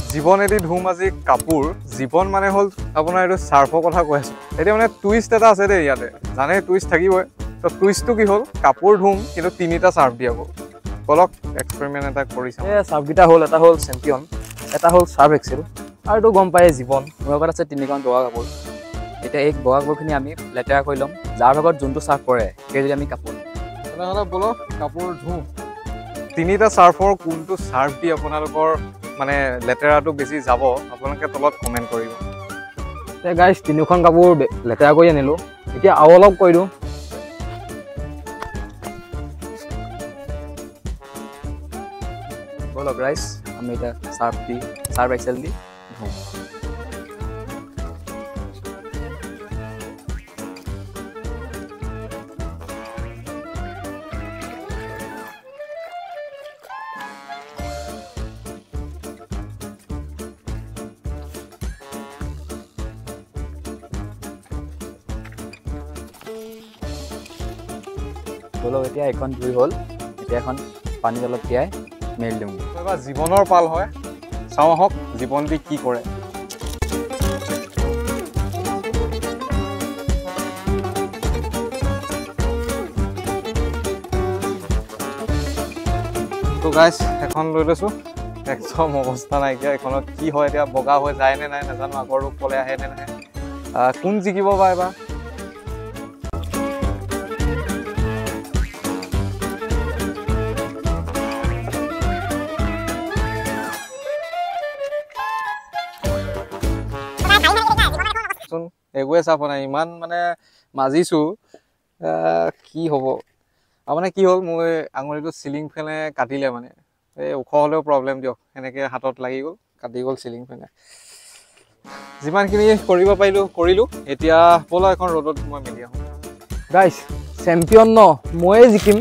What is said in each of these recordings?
জীৱন এটি ধুম আজি কাপোৰ জীৱন মানে হ'ল আপোনাৰ এইটো সাৰ্ফৰ কথা কৈ আছো এতিয়া মানে টুইষ্ট এটা আছে দেই ইয়াতে জানে টুইষ্ট থাকিবই তো টুইষ্টটো কি হ'ল কাপোৰ ধুম কিন্তু তিনিটা সাৰ্ফ দিয়াব বলক এক্সপেৰিমেন্ট এটা কৰি চাওঁ এই সাৰ্ফকেইটা হ'ল এটা হ'ল চেম্পিয়ন এটা হ'ল সাৰ্ফ এক্সেল আৰু এইটো গম পায় জীৱন মোৰ লগত আছে তিনিখন বগা কাপোৰ এতিয়া এই বগা কাপোৰখিনি আমি লেতেৰা কৰি ল'ম যাৰ ভাগত যোনটো সাৰ্ফ পৰে সেই যদি আমি কাপোৰ তেনেহ'লে বলক কাপোৰ ধুম তিনিটা সাৰ্ফৰ কোনটো সাৰ্ফ দি আপোনালোকৰ মানে লেতেৰাটো বেছি যাব আপোনালোকে তলত কমেন্ট কৰিব তে গাইস তিনিখন কাপোৰ লেতেৰা কৰি আনিলো এতিয়া আৰু অলপ কৰি দিওঁ বলক গাইস আমি এটা সাৰ্ফ এক্সেল দি ধুম বলক এতিয়া এখন ধুই হ'ল এতিয়া এখন পানী অলপ তিয়াই মেলি দিওঁ এবাৰ জীৱনৰ পাল হয় চাওঁ আহক জীৱন দি কি কৰে তো গাইছ এখন লৈ লৈছোঁ একদম অৱস্থা নাইকিয়া এখনত কি হয় এতিয়া বগা হৈ যায় নে নাই নাজানো আগৰ ৰূপ ক'লে আহে নে নাহে কোন জিকিব বা এবাৰ এগুৱে চাপ নাই ইমান মানে মাজিছোঁ কি হ'ব মানে কি হ'ল মই আঙুলিটো চিলিং ফেনে কাটিলে মানে এই ওখ হ'লেও প্ৰব্লেম দিয়ক এনেকৈ হাতত লাগি গ'ল কাটি গ'ল চিলিং ফেনে যিমানখিনি কৰিব পাৰিলোঁ কৰিলোঁ এতিয়া ব'লা এখন ৰ'দত মই মেলি আহোঁ গাইস চেম্পিয়ন ন ময়ে জিকিম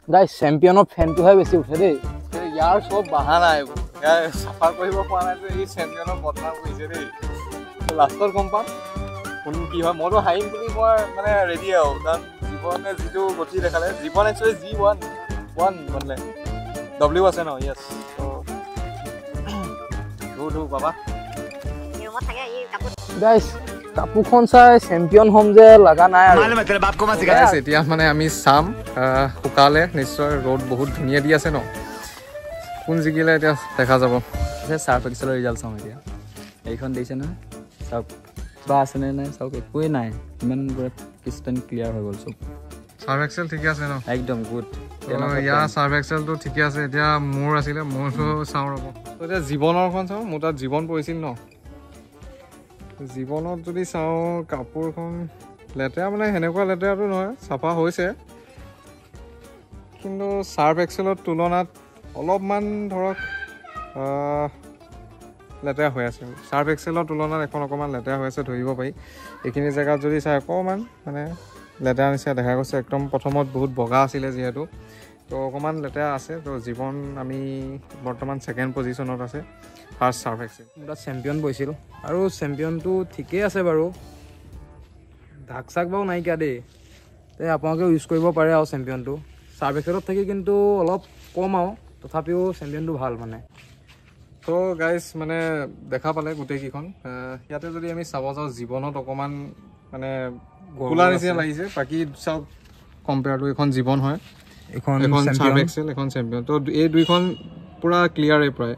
গাইস চেম্পিয়নৰ ফেনটোহে বেছি উঠে দেই ইয়াৰ চব বাহানা এইবোৰ ইয়াৰ চাফা কৰিব পৰা নাই যে এই চেম্পিয়নৰ বদনাম কৰিছে দেই লাষ্টত গম পাম কোন কি হয় মইতো হাৰিম বুলি মই মানে ৰেডি আৰু কাৰণ জীৱনে যিটো গতি দেখালে জীৱন একচুৱেলি ওৱান মানে ডব্লিউ আছে ন য়েছ ধু বাবা গাইস কাপোৰখন চাই চেম্পিয়ন হ'ম যে লগা নাই আৰু এতিয়া মানে আমি চাম শুকালে নিশ্চয় ৰ'দ বহুত ধুনীয়া দি আছে ন কোন জিকিলে এতিয়া দেখা যাব সাৰ্ফ এক্সেলৰ ৰিজাল্ট চাওঁ এতিয়া এইখন দিছে নহয় চাওক কিবা আছেনে নাই চাওক একোৱেই নাই ইমান পুৰা ক্ৰিষ্টেল ক্লিয়াৰ হৈ গ'ল চব সাৰ্ফ এক্সেল ঠিকে আছে ন একদম গুড ইয়াৰ সাৰ্ফ এক্সেলটো ঠিকে আছে এতিয়া মোৰ আছিলে মোৰতো চাওঁ ৰ'ব এতিয়া জীৱনৰখন চাওঁ মোৰ তাত জীৱন পৰিছিল ন জীৱনত যদি চাওঁ কাপোৰখন লেতেৰা মানে সেনেকুৱা লেতেৰাটো নহয় চাফা হৈছে কিন্তু সাৰ্ফ এক্সেলৰ তুলনাত অলপমান ধৰক লেতেৰা হৈ আছে সাৰ্ফ এক্সেলৰ তুলনাত এখন অকণমান লেতেৰা হৈ আছে ধৰিব পাৰি এইখিনি জেগাত যদি চাই অকণমান মানে লেতেৰা নিচিনা দেখা গৈছে একদম প্ৰথমত বহুত বগা আছিলে যিহেতু তো অকণমান লেতেৰা আছে তো জীৱন আমি বৰ্তমান ছেকেণ্ড পজিশ্যনত আছে ফাৰ্ষ্ট সাৰ্ফ এক্সেল মোৰ তাত চেম্পিয়ন পৰিছিল আৰু চেম্পিয়নটো ঠিকেই আছে বাৰু ধাক চাক বাৰু নাইকিয়া দেই তে আপোনালোকেও ইউজ কৰিব পাৰে আৰু চেম্পিয়নটো সাৰ্ফ এক্সেলত থাকি কিন্তু অলপ কম আৰু তথাপিও চেম্পিয়নটো ভাল মানে তো গাইজ মানে দেখা পালে গোটেইকেইখন ইয়াতে যদি আমি চাব যাওঁ জীৱনত অকণমান মানে গোলা নিচিনা লাগিছে বাকী চব কম্পেয়াৰ টু এখন জীৱন হয় এখন সাৰ্ফ এক্সেল এখন চেম্পিয়ন তো এই দুইখন পুৰা ক্লিয়াৰে প্ৰায়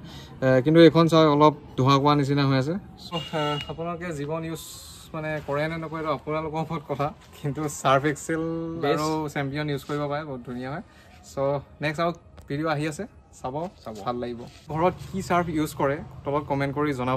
কিন্তু এইখন চাই অলপ ধোঁৱা কোৱা নিচিনা হৈ আছে আপোনালোকে জীৱন ইউজ মানে কৰে নে নকৰে আপোনালোকৰ ওপৰত কথা কিন্তু সাৰ্ফ এক্সেল আৰু চেম্পিয়ন ইউজ কৰিব পাৰে বহুত ধুনীয়া হয় চ' নেক্সট আৰু ভিডিঅ' আহি আছে চাব ভাল লাগিব ঘৰত কি সাৰ্ফ ইউজ কৰে তলত কমেণ্ট কৰি জনাব